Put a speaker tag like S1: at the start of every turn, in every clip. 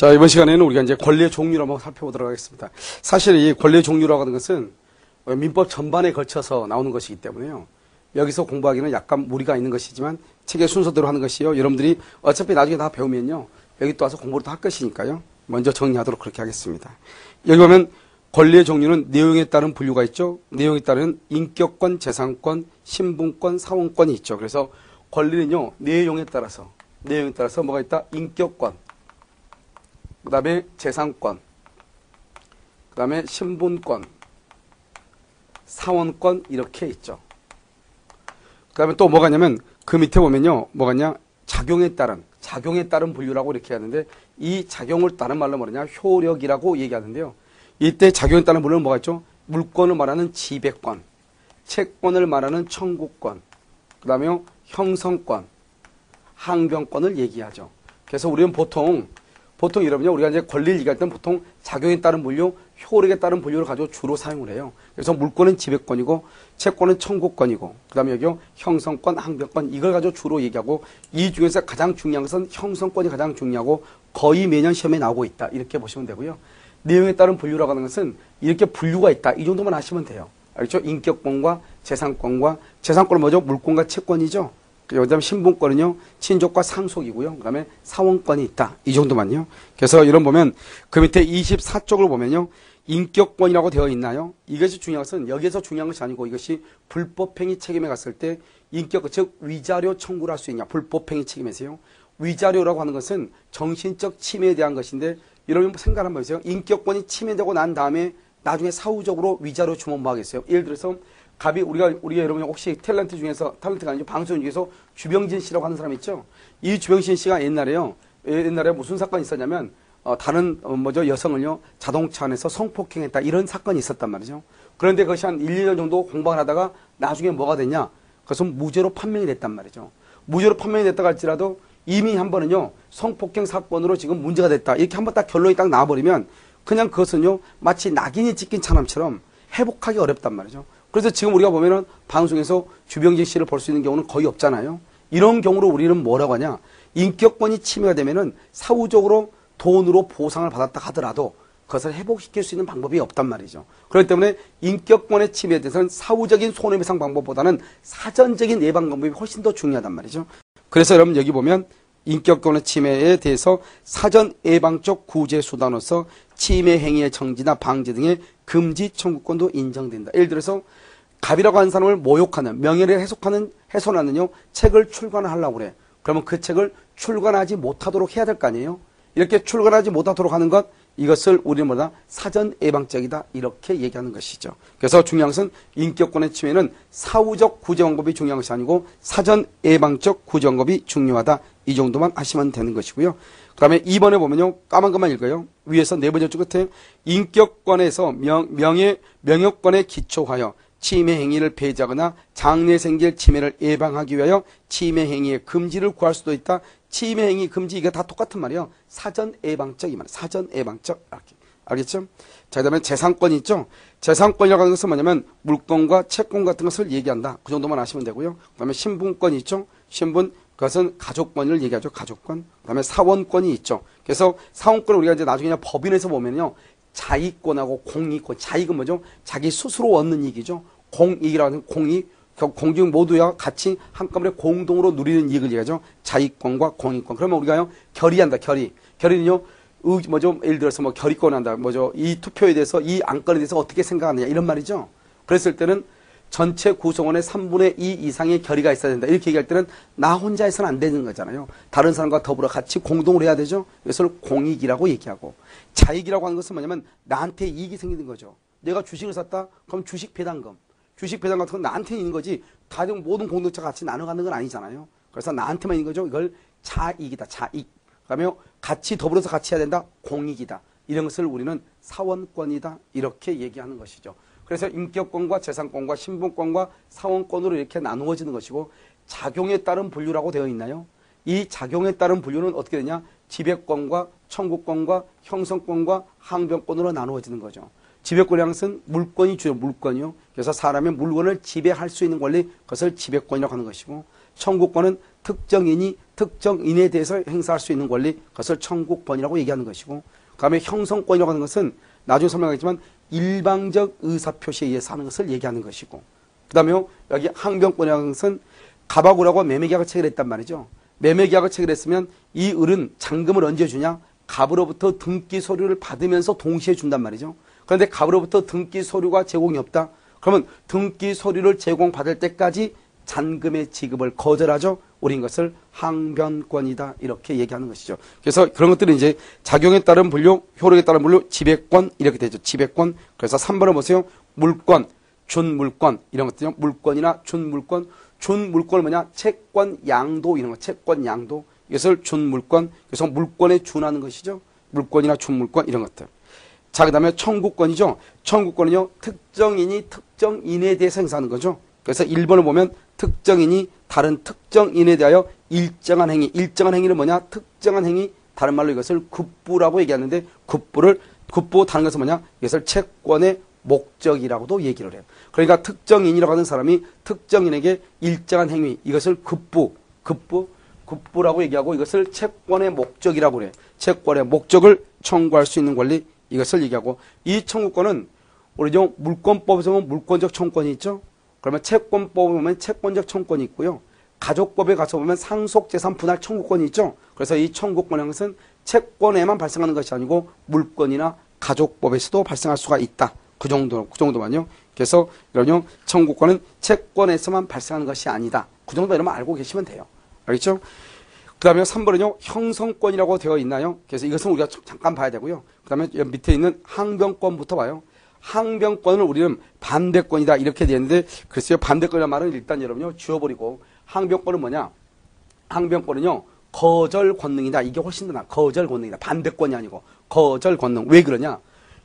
S1: 자, 이번 시간에는 우리가 이제 권리의 종류를 한번 살펴보도록 하겠습니다. 사실 이 권리의 종류라고 하는 것은 민법 전반에 걸쳐서 나오는 것이기 때문에요. 여기서 공부하기는 약간 무리가 있는 것이지만 책의 순서대로 하는 것이요. 여러분들이 어차피 나중에 다 배우면요. 여기 또 와서 공부를 또 할 것이니까요. 먼저 정리하도록 그렇게 하겠습니다. 여기 보면 권리의 종류는 내용에 따른 분류가 있죠. 내용에 따른 인격권, 재산권, 신분권, 사원권이 있죠. 그래서 권리는요. 내용에 따라서 뭐가 있다? 인격권, 그 다음에 재산권, 그 다음에 신분권, 사원권 이렇게 있죠. 그 다음에 또 뭐가 있냐면 그 밑에 보면요. 뭐가 있냐? 작용에 따른 분류라고 이렇게 하는데 이 작용을 다른 말로 뭐냐? 효력이라고 얘기하는데요. 이때 작용에 따른 분류는 뭐가 있죠? 물권을 말하는 지배권, 채권을 말하는 청구권, 그 다음에 형성권, 항변권을 얘기하죠. 그래서 우리는 보통 여러분요, 우리가 이제 권리를 얘기할 때는 보통 작용에 따른 분류, 효력에 따른 분류를 가지고 주로 사용을 해요. 그래서 물권은 지배권이고, 채권은 청구권이고, 그 다음에 여기요, 형성권, 항변권, 이걸 가지고 주로 얘기하고, 이 중에서 가장 중요한 것은 형성권이 가장 중요하고, 거의 매년 시험에 나오고 있다. 이렇게 보시면 되고요. 내용에 따른 분류라고 하는 것은 이렇게 분류가 있다. 이 정도만 아시면 돼요. 알겠죠? 인격권과 재산권은 뭐죠? 물권과 채권이죠. 그 다음에 신분권은요, 친족과 상속이고요. 그 다음에 사원권이 있다. 이 정도만요. 그래서 이런 보면, 그 밑에 24쪽을 보면요, 인격권이라고 되어 있나요? 이것이 중요한 것은 여기에서 중요한 것이 아니고 이것이 불법행위 책임에 갔을 때 인격권, 즉 위자료 청구를 할 수 있냐. 불법행위 책임에서요. 위자료라고 하는 것은 정신적 침해에 대한 것인데, 여러분 생각 한번 해보세요. 인격권이 침해되고 난 다음에 나중에 사후적으로 위자료 주면 뭐 하겠어요? 예를 들어서 갑이 우리가 여러분 혹시 탤런트가 아니죠. 방송 중에서 주병진 씨라고 하는 사람 있죠. 이 주병진 씨가 옛날에 무슨 사건이 있었냐면 다른 여성을요 자동차 안에서 성폭행했다 이런 사건이 있었단 말이죠. 그런데 그것이 한 1, 2년 정도 공방을 하다가 나중에 뭐가 됐냐? 그것은 무죄로 판명이 됐단 말이죠. 무죄로 판명이 됐다고 할지라도 이미 한 번은요 성폭행 사건으로 지금 문제가 됐다 이렇게 한 번 딱 결론이 딱 나와버리면 그냥 그것은요 마치 낙인이 찍힌 차남처럼 회복하기 어렵단 말이죠. 그래서 지금 우리가 보면은 방송에서 주병진 씨를 볼 수 있는 경우는 거의 없잖아요. 이런 경우로 우리는 뭐라고 하냐? 인격권이 침해가 되면은 사후적으로 돈으로 보상을 받았다 하더라도 그것을 회복시킬 수 있는 방법이 없단 말이죠. 그렇기 때문에 인격권의 침해에 대해서는 사후적인 손해배상 방법보다는 사전적인 예방 방법이 훨씬 더 중요하단 말이죠. 그래서 여러분 여기 보면 인격권의 침해에 대해서 사전 예방적 구제 수단으로서 침해 행위의 정지나 방지 등의 금지 청구권도 인정된다. 예를 들어서 갑이라고 하는 사람을 모욕하는 명예를 훼손하는 책을 출간하려고 그래. 그러면 그 책을 출간하지 못하도록 해야 될 거 아니에요. 이렇게 출간하지 못하도록 하는 것 이것을 우리는 뭐다? 사전 예방적이다 이렇게 얘기하는 것이죠. 그래서 중요한 것은 인격권의 침해는 사후적 구제 방법이 중요한 것이 아니고 사전 예방적 구제 방법이 중요하다. 이 정도만 하시면 되는 것이고요. 그 다음에 2번에 보면요. 까만 것만 읽어요. 위에서 네 번째 줄 끝에 인격권에서 명예권에 기초하여 침해 행위를 배제하거나 장래 생길 침해를 예방하기 위하여 침해 행위의 금지를 구할 수도 있다. 침해 행위 금지 이게 다 똑같은 말이에요. 사전 예방적 이 말. 사전 예방적. 알겠죠? 자, 그다음에 재산권이 있죠. 재산권이라고 하는 것은 뭐냐면 물권과 채권 같은 것을 얘기한다. 그 정도만 아시면 되고요. 그다음에 신분권이 있죠. 신분 그것은 가족권을 얘기하죠. 가족권. 그다음에 사원권이 있죠. 그래서 사원권을 우리가 이제 나중에 법인에서 보면요. 자익권하고 공익권. 자익은 뭐죠? 자기 스스로 얻는 이익이죠. 공익이라고 하는 공익. 공직 모두가 같이 한꺼번에 공동으로 누리는 이익을 얘기하죠. 자익권과 공익권. 그러면 우리가요, 결의한다, 결의. 결의는요, 예를 들어서 결의권 한다. 이 투표에 대해서, 이 안건에 대해서 어떻게 생각하느냐. 이런 말이죠. 그랬을 때는 전체 구성원의 3분의 2 이상의 결의가 있어야 된다. 이렇게 얘기할 때는 나 혼자 해서는 안 되는 거잖아요. 다른 사람과 더불어 같이 공동으로 해야 되죠. 이것을 공익이라고 얘기하고. 자익이라고 하는 것은 뭐냐면 나한테 이익이 생기는 거죠. 내가 주식을 샀다? 그럼 주식 배당금. 주식 배당 같은 건 나한테 있는 거지 다른 모든 공동체가 같이 나눠 갖는 건 아니잖아요. 그래서 나한테만 있는 거죠. 이걸 자익이다. 자익. 그러면 같이 더불어서 같이 해야 된다. 공익이다. 이런 것을 우리는 사원권이다. 이렇게 얘기하는 것이죠. 그래서 인격권과 재산권과 신분권과 사원권으로 이렇게 나누어지는 것이고 작용에 따른 분류라고 되어 있나요? 이 작용에 따른 분류는 어떻게 되냐? 지배권과 청구권과 형성권과 항변권으로 나누어지는 거죠. 지배권이라는 것은 물권이 주요, 물권이요. 그래서 사람의 물건을 지배할 수 있는 권리, 그것을 지배권이라고 하는 것이고, 청구권은 특정인이 특정인에 대해서 행사할 수 있는 권리, 그것을 청구권이라고 얘기하는 것이고, 그 다음에 형성권이라고 하는 것은 나중에 설명하겠지만 일방적 의사표시에 의해서 하는 것을 얘기하는 것이고, 그 다음에 여기 항변권이라는 것은 갑하구라고 매매계약을 체결했단 말이죠. 매매계약을 체결했으면 이 을은 잔금을 언제 주냐? 갑으로부터 등기 서류를 받으면서 동시에 준단 말이죠. 그런데 갑으로부터 등기 서류가 제공이 없다. 그러면 등기 서류를 제공받을 때까지 잔금의 지급을 거절하죠. 우린 것을 항변권이다 이렇게 얘기하는 것이죠. 그래서 그런 것들은 이제 작용에 따른 분류, 효력에 따른 분류, 지배권 이렇게 되죠. 지배권. 그래서 3번을 보세요. 물권, 준물권 이런 것들요. 물권이나 준물권. 준물권은 뭐냐? 채권 양도 이런 거. 채권 양도. 이것을 준물권. 그래서 물권에 준하는 것이죠. 물권이나 준물권 이런 것들. 자, 그 다음에 청구권이죠. 청구권은요, 특정인이 특정인에 대해서 행사하는 거죠. 그래서 1번을 보면 특정인이 다른 특정인에 대하여 일정한 행위. 일정한 행위는 뭐냐? 특정한 행위. 다른 말로 이것을 급부라고 얘기하는데, 급부 다른 것은 뭐냐? 이것을 채권의 목적이라고도 얘기를 해요. 그러니까 특정인이라고 하는 사람이 특정인에게 일정한 행위, 이것을 급부라고 얘기하고 이것을 채권의 목적이라고 그래요. 채권의 목적을 청구할 수 있는 권리, 이것을 얘기하고, 이 청구권은 우리죠 물권법에서 보면 물권적 청구권이 있죠. 그러면 채권법에 보면 채권적 청구권이 있고요. 가족법에 가서 보면 상속재산 분할 청구권이 있죠. 그래서 이 청구권이라는 것은 채권에만 발생하는 것이 아니고 물권이나 가족법에서도 발생할 수가 있다. 그 정도만요. 그래서 이런 청구권은 채권에서만 발생하는 것이 아니다. 그 정도 이러면 알고 계시면 돼요. 알겠죠? 그 다음에 3번은요, 형성권이라고 되어 있나요? 그래서 이것은 우리가 잠깐 봐야 되고요. 그 다음에 밑에 있는 항변권부터 봐요. 항변권을 우리는 반대권이다 이렇게 되어 있는데, 글쎄요, 반대권이라는 말은 일단 여러분요, 지워버리고, 항변권은 뭐냐? 항변권은요, 거절 권능이다. 이게 훨씬 더 나아. 거절 권능이다. 반대권이 아니고, 거절 권능. 왜 그러냐?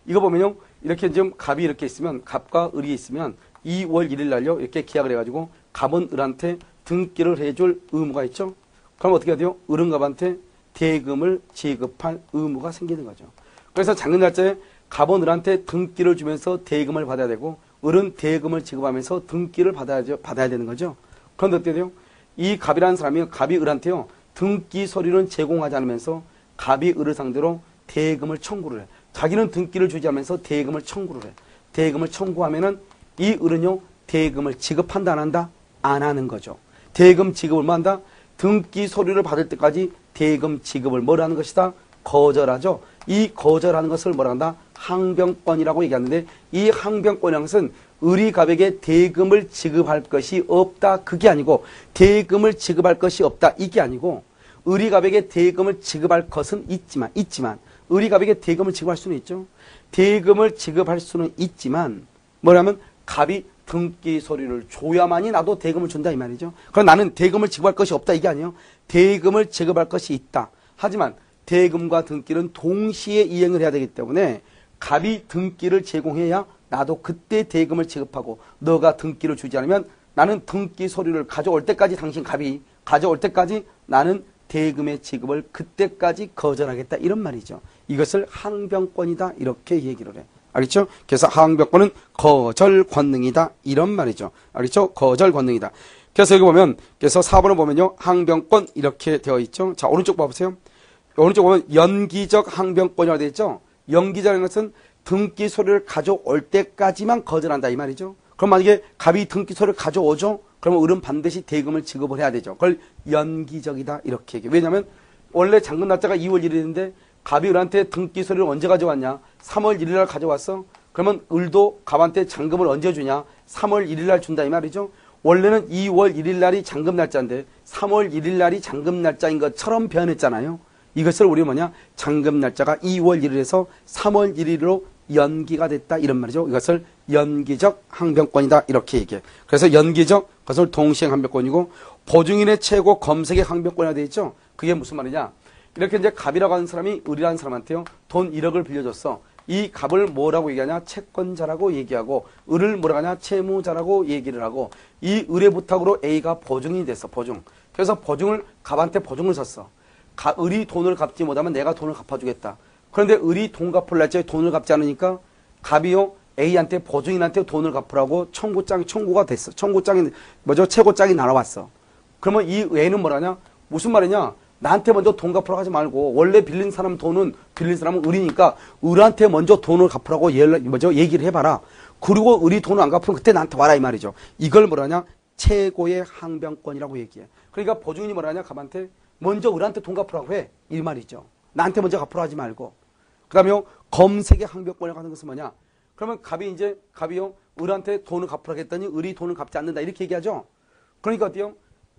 S1: 이거 보면요, 이렇게 지금 갑이 이렇게 있으면, 갑과 을이 있으면 2월 1일 날요, 이렇게 계약을 해가지고, 갑은 을한테 등기를 해줄 의무가 있죠? 그럼 어떻게 해야 돼요? 을은 갑한테 대금을 지급할 의무가 생기는 거죠. 그래서 잔금 날짜에 갑은 을한테 등기를 주면서 대금을 받아야 되고, 을은 대금을 지급하면서 등기를 받아야 되는 거죠. 그런데 어떻게 돼요? 이 갑이라는 사람이 갑이 을한테요, 등기 서류는 제공하지 않으면서 갑이 을을 상대로 대금을 청구를 해. 자기는 등기를 주지 않으면서 대금을 청구를 해. 대금을 청구하면은 이 을은요, 대금을 지급한다 안 한다? 안 하는 거죠. 대금 지급을 뭐 한다? 등기 서류를 받을 때까지 대금 지급을 뭐라는 것이다? 거절하죠. 이 거절하는 것을 뭐라 한다? 항변권이라고 얘기하는데, 이 항변권이라는 것은 을이 갑에게 대금을 지급할 것이 없다 그게 아니고, 대금을 지급할 것이 없다 이게 아니고, 을이 갑에게 대금을 지급할 것은 있지만 을이 갑에게 대금을 지급할 수는 있죠. 대금을 지급할 수는 있지만 뭐냐면 갑이 등기 서류를 줘야만이 나도 대금을 준다 이 말이죠. 그럼 나는 대금을 지급할 것이 없다 이게 아니에요. 대금을 지급할 것이 있다. 하지만 대금과 등기는 동시에 이행을 해야 되기 때문에 갑이 등기를 제공해야 나도 그때 대금을 지급하고, 너가 등기를 주지 않으면 나는 등기 서류를 가져올 때까지, 당신 갑이 가져올 때까지 나는 대금의 지급을 그때까지 거절하겠다 이런 말이죠. 이것을 항변권이다 이렇게 얘기를 해. 알겠죠? 그래서 항변권은 거절 권능이다 이런 말이죠. 알겠죠? 거절 권능이다. 그래서 여기 보면, 그래서 4번을 보면요, 항변권 이렇게 되어 있죠. 자, 오른쪽 봐보세요. 오른쪽 보면 연기적 항변권이라고 되어 있죠. 연기자라는 것은 등기 서류를 가져올 때까지만 거절한다 이 말이죠. 그럼 만약에 갑이 등기 서류를 가져오죠? 그러면 을은 반드시 대금을 지급을 해야 되죠. 그걸 연기적이다 이렇게 얘기해요. 왜냐하면 원래 잔금 날짜가 2월 1일인데 갑이 을한테 등기 서류를 언제 가져왔냐? 3월 1일 날 가져왔어. 그러면 을도 갑한테 잔금을 언제 주냐? 3월 1일 날 준다 이 말이죠. 원래는 2월 1일 날이 잔금 날짜인데 3월 1일 날이 잔금 날짜인 것처럼 변했잖아요. 이것을 우리 뭐냐? 잔금 날짜가 2월 1일에서 3월 1일로 연기가 됐다 이런 말이죠. 이것을 연기적 항변권이다 이렇게 얘기해. 그래서 연기적, 그것을 동시행 항변권이고, 보증인의 최고 검색의 항변권이라고 되어 있죠. 그게 무슨 말이냐? 이렇게 이제 갑이라고 하는 사람이 을이라는 사람한테요, 돈 1억을 빌려줬어. 이 갑을 뭐라고 얘기하냐? 채권자라고 얘기하고, 을을 뭐라고 하냐? 채무자라고 얘기를 하고, 이 을의 부탁으로 A가 보증인이 됐어. 보증. 그래서 갑한테 보증을 섰어. 을이 돈을 갚지 못하면 내가 돈을 갚아주겠다. 그런데 을이 돈 갚을 날짜에 돈을 갚지 않으니까 갑이요, A한테 보증인한테 돈을 갚으라고 청구가 됐어. 청구장이 최고장이 날아왔어. 그러면 이 A는 뭐라냐? 무슨 말이냐? 나한테 먼저 돈 갚으라고 하지 말고 원래 빌린 사람은 을이니까 을한테 먼저 돈을 갚으라고 얘기를 해봐라. 그리고 을이 돈을 안 갚으면 그때 나한테 와라 이 말이죠. 이걸 뭐라냐? 최고의 항변권이라고 얘기해. 그러니까 보증인이 뭐라냐? 갑한테 먼저 을한테 돈 갚으라고 해. 이 말이죠. 나한테 먼저 갚으라고 하지 말고. 그 다음에 검색의 항변권이라고 하는 것은 뭐냐? 그러면 갑이요 을한테 돈을 갚으라고 했더니 을이 돈을 갚지 않는다 이렇게 얘기하죠. 그러니까 어때요?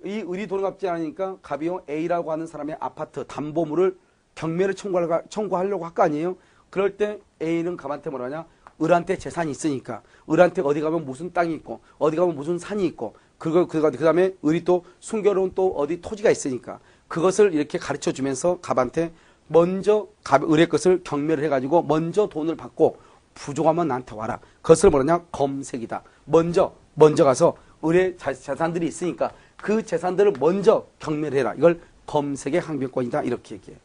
S1: 이 을이 돈을 갚지 않으니까 갑이요 A라고 하는 사람의 아파트 담보물을 경매를 청구하려고 할 거 아니에요. 그럴 때 A는 갑한테 뭐라냐? 을한테 재산이 있으니까 을한테 어디 가면 무슨 땅이 있고 어디 가면 무슨 산이 있고 그 다음에 을이 또 숨겨놓은 또 어디 토지가 있으니까 그것을 이렇게 가르쳐 주면서 갑한테 먼저 을의 것을 경매를 해가지고 먼저 돈을 받고 부족하면 나한테 와라. 그것을 뭐냐? 검색이다. 먼저 가서 을의 재산들이 있으니까 그 재산들을 먼저 경매를 해라. 이걸 검색의 항변권이다. 이렇게 얘기해.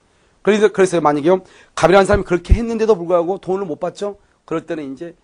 S1: 그래서 만약에 갑이라는 사람이 그렇게 했는데도 불구하고 돈을 못 받죠? 그럴 때는 이제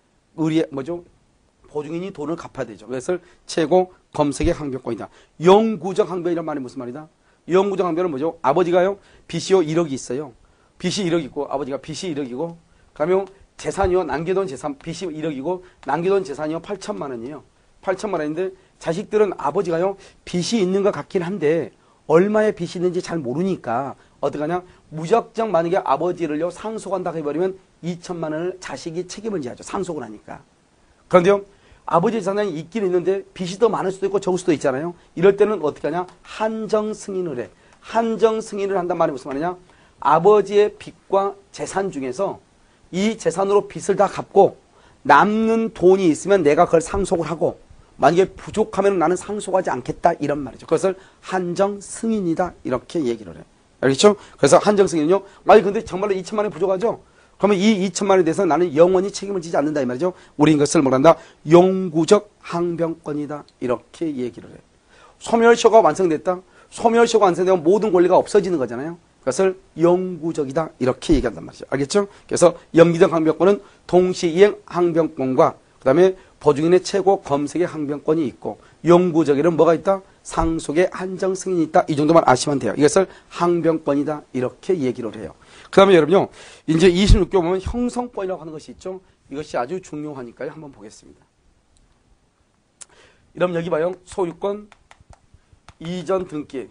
S1: 보증인이 돈을 갚아야 되죠. 그래서 최고 검색의 항변권이다. 영구적 항변이란 말이 무슨 말이다? 영구적 항변은 뭐죠? 아버지가요 빚이요 1억이 있어요. 빚이 1억 있고 아버지가 빚이 1억이고 그러면 재산이요 남겨둔 재산 빚이 1억이고 남겨둔 재산이요 8천만 원이에요. 8천만 원인데 자식들은 아버지가요 빚이 있는 것 같긴 한데 얼마의 빚이 있는지 잘 모르니까 어떡하냐? 무작정 만약에 아버지를요 상속한다고 해버리면 2천만 원을 자식이 책임을 져야죠. 상속을 하니까. 그런데요 아버지 재산이 있긴 있는데 빚이 더 많을 수도 있고 적을 수도 있잖아요. 이럴 때는 어떻게 하냐? 한정 승인을 해. 한정 승인을 한단 말이 무슨 말이냐? 아버지의 빚과 재산 중에서 이 재산으로 빚을 다 갚고 남는 돈이 있으면 내가 그걸 상속을 하고 만약에 부족하면 나는 상속하지 않겠다 이런 말이죠. 그것을 한정 승인이다 이렇게 얘기를 해. 알겠죠? 그래서 한정 승인은요. 만약 근데 정말로 2천만 원이 부족하죠? 그러면 이 2천만 원에 대해서 나는 영원히 책임을 지지 않는다 이 말이죠. 우리 이것을 뭐란다? 영구적 항변권이다 이렇게 얘기를 해. 소멸시효가 완성됐다. 소멸시효가 완성되면 모든 권리가 없어지는 거잖아요. 그것을 영구적이다 이렇게 얘기한단 말이죠. 알겠죠? 그래서 영기적 항변권은 동시이행 항변권과 그 다음에 보증인의 최고 검색의 항변권이 있고 영구적에는 뭐가 있다? 상속의 한정 승인이 있다. 이 정도만 아시면 돼요. 이것을 항변권이다 이렇게 얘기를 해요. 그 다음에 여러분요 이제 26조 보면 형성권이라고 하는 것이 있죠. 이것이 아주 중요하니까요. 한번 보겠습니다. 여러분 여기 봐요. 소유권, 이전 등기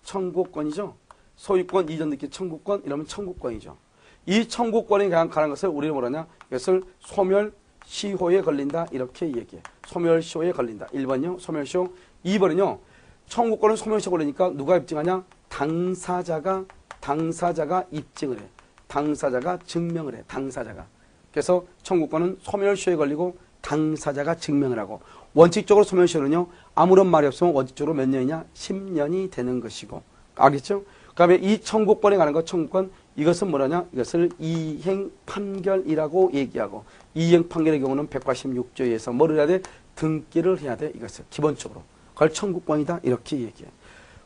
S1: 청구권이죠. 소유권, 이전 등기 청구권 이러면 청구권이죠. 이 청구권에 관한 것을 우리는 뭐라냐? 이것을 소멸시효에 걸린다 이렇게 얘기해. 소멸시효에 걸린다. 1번요 소멸시효. 2번은요 청구권은 소멸시효 걸리니까 누가 입증하냐? 당사자가 입증을 해. 당사자가 증명을 해. 당사자가. 그래서 청구권은 소멸시효에 걸리고 당사자가 증명을 하고 원칙적으로 소멸시효는요 아무런 말이 없으면 원칙적으로 몇 년이냐? 10년이 되는 것이고. 알겠죠? 그 다음에 이 청구권에 관한 것 청구권 이것은 뭐라냐? 이것을 이행 판결이라고 얘기하고 이행 판결의 경우는 186조에 의해서 뭐를 해야 돼? 등기를 해야 돼. 이것을 기본적으로. 그걸 청구권이다 이렇게 얘기해.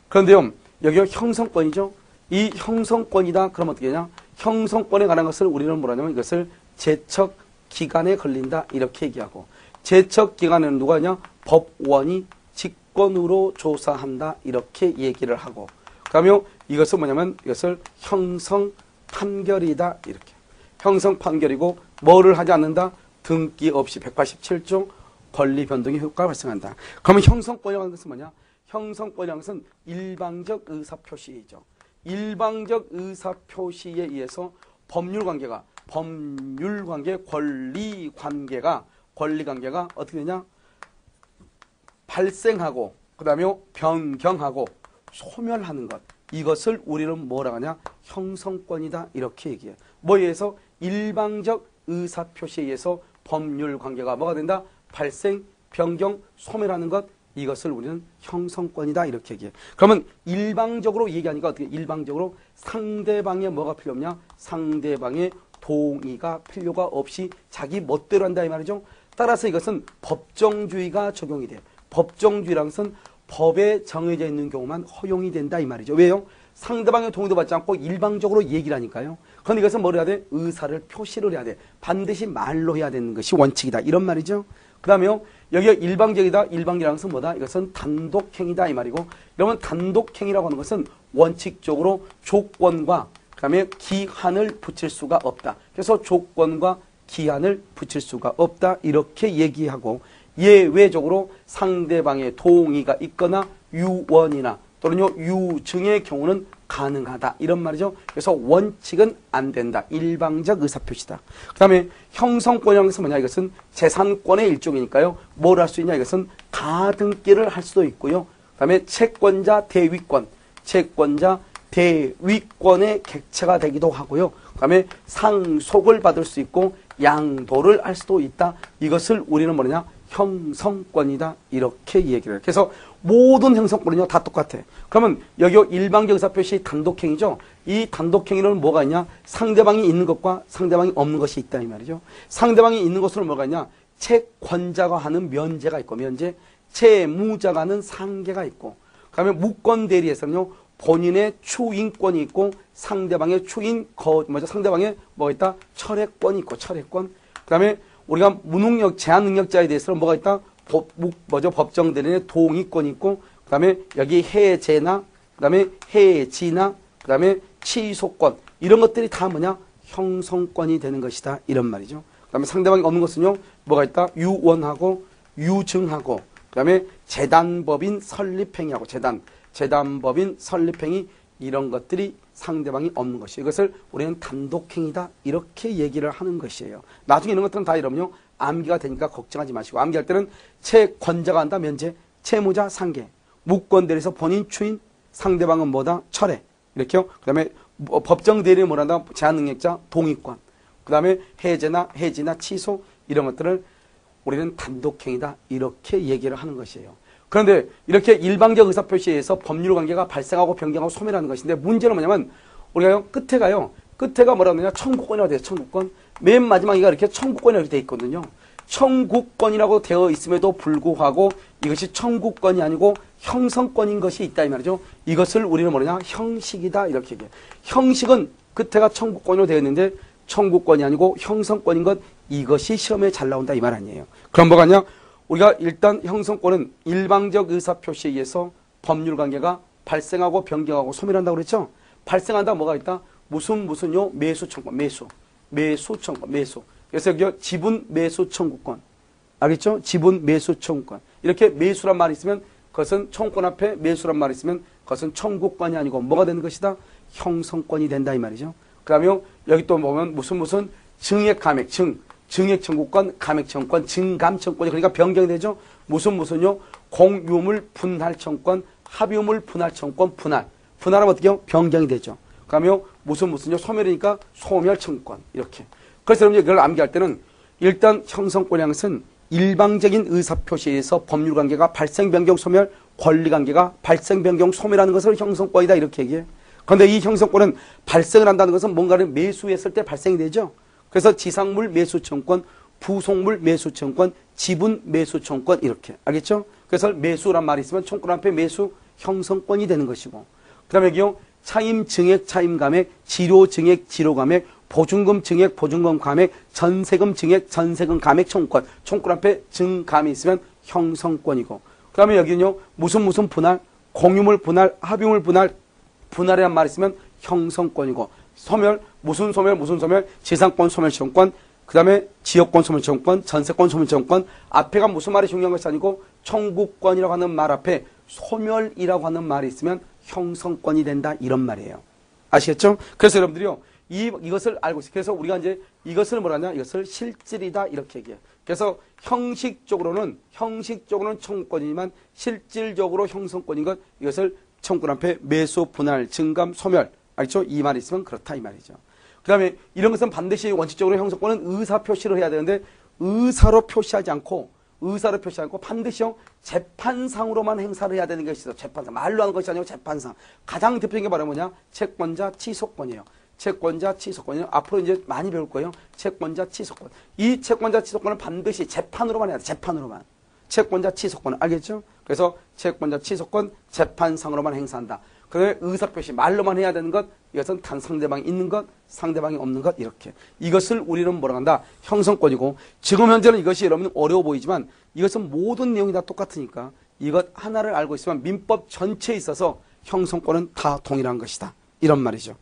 S1: 그런데요 여기가 형성권이죠. 이 형성권이다 그러면 어떻게 하냐? 형성권에 관한 것을 우리는 뭐라냐면 이것을 제척 기간에 걸린다 이렇게 얘기하고 제척 기간에는 누가 하냐? 법원이 직권으로 조사한다 이렇게 얘기를 하고 그 다음에 이것은 뭐냐면 이것을 형성 판결이다 이렇게. 형성 판결이고 뭐를 하지 않는다? 등기 없이 187조 권리 변동의 효과가 발생한다. 그러면 형성권이라는 것은 뭐냐? 형성권이라는 것은 일방적 의사표시이죠. 일방적 의사표시에 의해서 법률관계, 권리관계가 어떻게 되냐? 발생하고 그 다음에 변경하고 소멸하는 것. 이것을 우리는 뭐라고 하냐? 형성권이다 이렇게 얘기해. 뭐에 의해서? 일방적 의사표시에 의해서 법률관계가 뭐가 된다? 발생, 변경, 소멸하는 것. 이것을 우리는 형성권이다 이렇게 얘기해. 그러면 일방적으로 얘기하니까 어떻게? 일방적으로 상대방의 뭐가 필요 없냐? 상대방의 동의가 필요가 없이 자기 멋대로 한다 이 말이죠. 따라서 이것은 법정주의가 적용이 돼요. 법정주의라는 것은 법에 정해져 있는 경우만 허용이 된다 이 말이죠. 왜요? 상대방의 동의도 받지 않고 일방적으로 얘기를 하니까요. 그런데 이것은 뭘 해야 돼? 의사를 표시를 해야 돼. 반드시 말로 해야 되는 것이 원칙이다. 이런 말이죠. 그 다음에요. 여기가 일방적이다. 일방적이라는 것은 뭐다? 이것은 단독행위다 이 말이고, 그러면 단독행위라고 하는 것은 원칙적으로 조건과 그 다음에 기한을 붙일 수가 없다. 그래서 조건과 기한을 붙일 수가 없다. 이렇게 얘기하고, 예외적으로 상대방의 동의가 있거나 유언이나 또는요 유증의 경우는 가능하다. 이런 말이죠. 그래서 원칙은 안 된다. 일방적 의사표시다. 그 다음에 형성권이라는 것은 뭐냐? 이것은 재산권의 일종이니까요. 뭘 할 수 있냐? 이것은 가등기를 할 수도 있고요. 그 다음에 채권자 대위권, 채권자 대위권의 객체가 되기도 하고요. 그 다음에 상속을 받을 수 있고 양도를 할 수도 있다. 이것을 우리는 뭐냐? 형성권이다. 이렇게 얘기를 해요. 그래서 모든 형성권은요 다 똑같아. 그러면 여기 일방적 의사표시 단독행위죠. 이 단독행위는 뭐가 있냐? 상대방이 있는 것과 상대방이 없는 것이 있다 이 말이죠. 상대방이 있는 것으로 뭐가 있냐? 채권자가 하는 면제가 있고 면제, 채무자가 하는 상계가 있고, 그 다음에 무권대리에서는요 본인의 추인권이 있고 상대방의 상대방의 뭐가 있다? 철회권이 있고 철회권. 그 다음에 우리가 무능력, 제한 능력자에 대해서는 뭐가 있다? 법정 대리인의 동의권이 있고, 그 다음에 여기 해제나, 그 다음에 해지나, 그 다음에 취소권. 이런 것들이 다 뭐냐? 형성권이 되는 것이다. 이런 말이죠. 그 다음에 상대방이 없는 것은요, 뭐가 있다? 유언하고, 유증하고, 그 다음에 재단법인 설립행위하고, 재단법인 설립행위, 이런 것들이 상대방이 없는 것이에요. 이것을 우리는 단독행위다. 이렇게 얘기를 하는 것이에요. 나중에 이런 것들은 다 이러면요. 암기가 되니까 걱정하지 마시고, 암기할 때는 채권자가 한다. 면제, 채무자 상계, 무권대리에서 본인 추인, 상대방은 뭐다? 철회. 이렇게요. 그 다음에 법정 대리는 뭐란다? 제한능력자 동의권. 그 다음에 해제나 해지나 취소, 이런 것들을 우리는 단독행위다. 이렇게 얘기를 하는 것이에요. 그런데 이렇게 일방적 의사표시에 의해서 법률관계가 발생하고 변경하고 소멸하는 것인데, 문제는 뭐냐면 우리가요 끝에가 뭐라고 하느냐? 청구권이라고 돼요. 청구권. 맨 마지막이가 이렇게 청구권이라고 되어 있거든요. 청구권이라고 되어 있음에도 불구하고 이것이 청구권이 아니고 형성권인 것이 있다 이 말이죠. 이것을 우리는 뭐냐? 형식이다 이렇게 얘기해요. 형식은 끝에가 청구권으로 되어 있는데 청구권이 아니고 형성권인 것, 이것이 시험에 잘 나온다 이 말 아니에요. 그럼 뭐가 냐? 우리가 일단 형성권은 일방적 의사표시에 의해서 법률관계가 발생하고 변경하고 소멸한다고 그랬죠. 발생한다 뭐가 있다? 무슨요? 매수청권, 매수청권, 매수. 그래서 여기 지분 매수 청구권. 알겠죠? 지분 매수 청구권. 이렇게 매수란 말이 있으면 그것은 청구권 앞에 매수란 말이 있으면 그것은 청구권이 아니고 뭐가 되는 것이다? 형성권이 된다 이 말이죠. 그 다음에 여기 또 보면 무슨 증액 감액, 증액 청구권, 감액 청구권, 증감 청구권이 그러니까 변경이 되죠. 무슨요? 공유물 분할 청구권, 합유물 분할 청구권, 분할하면 어떻게 해요? 변경이 되죠. 그 다음에 무슨요? 소멸이니까 소멸 청구권. 이렇게. 그래서 여러분들 이걸 암기할 때는 일단 형성권이라는 것은 일방적인 의사표시에 의해서 법률관계가 발생, 변경, 소멸, 권리관계가 발생, 변경, 소멸하는 것을 형성권이다 이렇게 얘기해. 그런데 이 형성권은 발생을 한다는 것은 뭔가를 매수했을 때 발생이 되죠. 그래서 지상물 매수청권, 부속물 매수청권, 지분 매수청권 이렇게. 알겠죠? 그래서 매수란 말이 있으면 청구권 앞에 매수 형성권이 되는 것이고, 그 다음에 여기요. 차임 증액, 차임 감액, 지료 증액, 지료 감액, 보증금 증액, 보증금 감액, 전세금 증액, 전세금 감액 청구권. 청구권 앞에 증감이 있으면 형성권이고, 그 다음에 여기는요. 무슨 분할, 공유물 분할, 합유물 분할, 분할이란 말이 있으면 형성권이고, 소멸, 무슨 소멸, 지상권 소멸 청구권, 그 다음에 지역권 소멸 청구권, 전세권 소멸 청구권. 앞에가 무슨 말이 중요한 것이 아니고 청구권이라고 하는 말 앞에 소멸이라고 하는 말이 있으면 형성권이 된다 이런 말이에요. 아시겠죠? 그래서 여러분들이요 이것을 알고 있어요. 그래서 우리가 이제 이것을 뭐라 하냐? 이것을 실질이다 이렇게 얘기해요. 그래서 형식적으로는 청구권이지만 실질적으로 형성권인 것, 이것을 청구권 앞에 매수, 분할, 증감, 소멸. 알겠죠? 이 말이 있으면 그렇다 이 말이죠. 그 다음에 이런 것은 반드시 원칙적으로 형성권은 의사표시를 해야 되는데 의사로 표시하지 않고 반드시요 재판상으로만 행사를 해야 되는 것이 있어. 재판상. 말로 하는 것이 아니고 재판상. 가장 대표적인 게 바로 뭐냐? 채권자 취소권이에요. 채권자 취소권이요. 앞으로 이제 많이 배울 거예요. 채권자 취소권. 이 채권자 취소권은 반드시 재판으로만 해야 돼. 재판으로만. 채권자 취소권 알겠죠? 그래서 채권자 취소권 재판상으로만 행사한다. 그다음에 의사표시 말로만 해야 되는 것 이것은 단 상대방이 있는 것 상대방이 없는 것 이렇게 이것을 우리는 뭐라 한다 형성권이고 지금 현재는 이것이 여러분 어려워 보이지만 이것은 모든 내용이 다 똑같으니까 이것 하나를 알고 있으면 민법 전체에 있어서 형성권은 다 동일한 것이다 이런 말이죠.